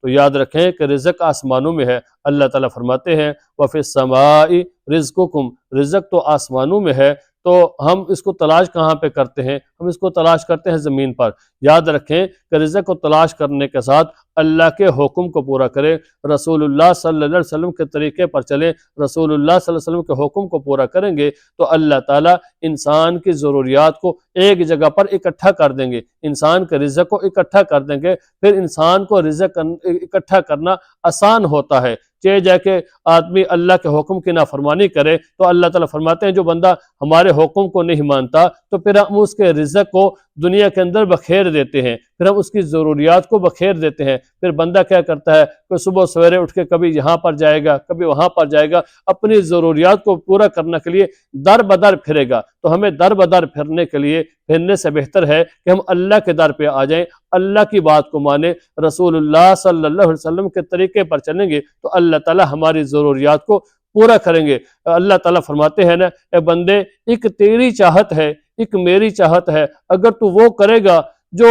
تو یاد رکھیں کہ رزق آسمانوں میں ہے۔ اللہ تعالیٰ فرماتے ہیں وَفِي السَّمَاءِ رِزْقُكُمْ، رزق تو آسمانوں میں ہے، تو ہم اس کو تلاش کہاں پہ کرتے ہیں؟ ہم اس کو تلاش کرتے ہیں زمین پر۔ یاد رکھیں کہ رزق کو تلاش کرنے کے ساتھ اللہ کے حکم کو پورا کریں، رسول اللہ صلی اللہ علیہ وسلم کے طریقے پر چلیں، رسول اللہ صلی اللہ علیہ وسلم کے حکم کو پورا کریں گے تو اللہ تعالیٰ انسان کی ضروریات کو ایک جگہ پر اکٹھا کر دیں گے، انسان کے رزق کو اکٹھا کر دیں گے۔ پھر انسان کو رزق اکٹھا کرنا آسان ہوتا ہے، چاہے جا کے آدمی اللہ کے حکم کی نافرمانی کرے تو اللہ تعالیٰ فرماتے ہیں جو بندہ ہمارے حکم کو نہیں مانتا تو پھر ہم اس کے رزق کو دنیا کے اندر بکھیر دیتے ہیں، پھر ہم اس کی ضروریات کو بکھیر دیتے ہیں۔ پھر بندہ کیا کرتا ہے کہ صبح سویرے اٹھ کے کبھی یہاں پر جائے گا، کبھی وہاں پر جائے گا، اپنی ضروریات کو پورا کرنے کے لیے در بدر پھرے گا۔ تو ہمیں در بدر پھرنے سے بہتر ہے کہ ہم اللہ کے در پہ آ جائیں، اللہ کی بات کو مانیں، رسول اللہ صلی اللہ علیہ وسلم کے طریقے پر چلیں گے تو اللہ تعالیٰ ہماری ضروریات کو پورا کریں گے۔ اللہ تعالیٰ فرماتے ہیں نا، اے بندے ایک تیری چاہت ہے، ایک میری چاہت ہے، اگر تو وہ کرے گا جو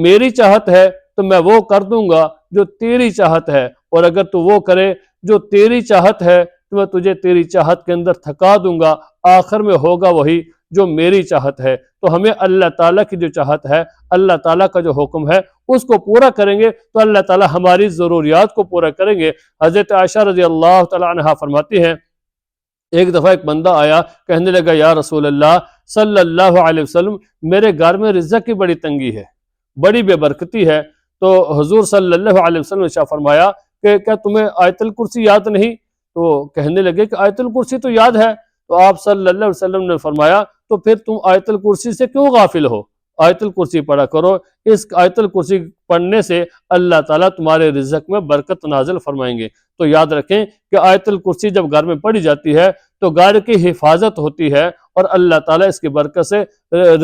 میری چاہت ہے تو میں وہ کر دوں گا جو تیری چاہت ہے، اور اگر تو وہ کرے جو تیری چاہت ہے تو میں تجھے تیری چاہت کے اندر تھکا دوں گا، آخر میں ہوگا وہی جو میری چاہت ہے۔ تو ہمیں اللہ تعالیٰ کی جو چاہت ہے، اللہ تعالیٰ کا جو حکم ہے اس کو پورا کریں گے تو اللہ تعالیٰ ہماری ضروریات کو پورا کریں گے۔ حضرت عائشہ رضی اللہ تعالیٰ عنہا فرماتی ہیں ایک دفعہ ایک بندہ آیا، کہنے لگا یا رسول اللہ صلی اللہ علیہ وسلم میرے گھر میں رزق کی بڑی تنگی ہے، بڑی بے برکتی ہے۔ تو حضور صلی اللہ علیہ وسلم نے فرمایا کہ کیا تمہیں آیت الکرسی یاد نہیں؟ تو کہنے لگے کہ آیت الکرسی تو یاد ہے۔ تو آپ صلی اللہ علیہ وسلم نے فرمایا تو پھر تم آیت الکرسی سے کیوں غافل ہو؟ آیت الکرسی پڑھا کرو، اس آیت الکرسی پڑھنے سے اللہ تعالیٰ تمہارے رزق میں برکت نازل فرمائیں گے۔ تو یاد رکھیں کہ آیت الکرسی جب گھر میں پڑھی جاتی ہے تو گھر کی حفاظت ہوتی ہے اور اللہ تعالیٰ اس کی برکت سے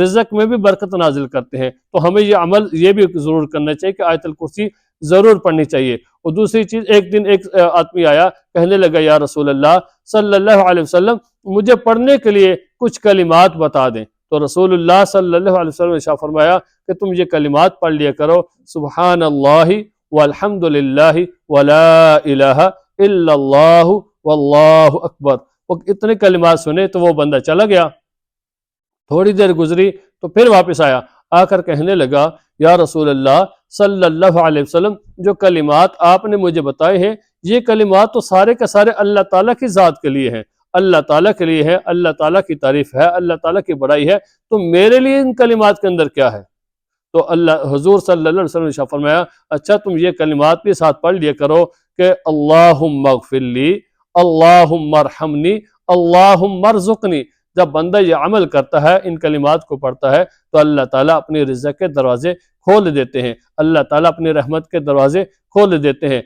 رزق میں بھی برکت نازل کرتے ہیں۔ تو ہمیں یہ عمل یہ بھی ضرور کرنا چاہیے کہ آیت الکرسی ضرور پڑھنی چاہیے۔ اور دوسری چیز، ایک دن ایک آدمی آیا، کہنے لگا یا رسول اللہ صلی اللہ علیہ وسلم مجھے پڑھنے کے لیے کچھ کلمات بتا دیں۔ تو رسول اللہ صلی اللہ علیہ وسلم نے فرمایا کہ تم یہ کلمات پڑھ لیا کرو، سبحان اللہ والحمد للہ ولا الہ الا اللہ واللہ اکبر۔ وہ اتنے کلمات سنے تو وہ بندہ چلا گیا۔ تھوڑی دیر گزری تو پھر واپس آ کر کہنے لگا یا رسول اللہ صلی اللہ علیہ وسلم جو کلمات آپ نے مجھے بتائے ہیں یہ کلمات تو سارے کے سارے اللہ تعالیٰ کی ذات کے لیے ہیں، اللہ تعالیٰ کے لیے ہے، اللہ تعالیٰ کی تعریف ہے، اللہ تعالیٰ کی بڑائی ہے، تو میرے لیے ان کلمات کے اندر کیا ہے؟ تو حضور صلی اللہ علیہ وسلم نے فرمایا اچھا تم یہ کلمات بھی ساتھ پڑھ لیا کرو کہ اللہم اغفر لی، اللہم ارحمنی، اللہم ارزقنی۔ جب بندہ یہ عمل کرتا ہے، ان کلمات کو پڑھتا ہے تو اللہ تعالیٰ اپنی رزق کے دروازے کھول دیتے ہیں، اللہ تعالیٰ اپنی رحمت کے دروازے کھول دیتے ہیں۔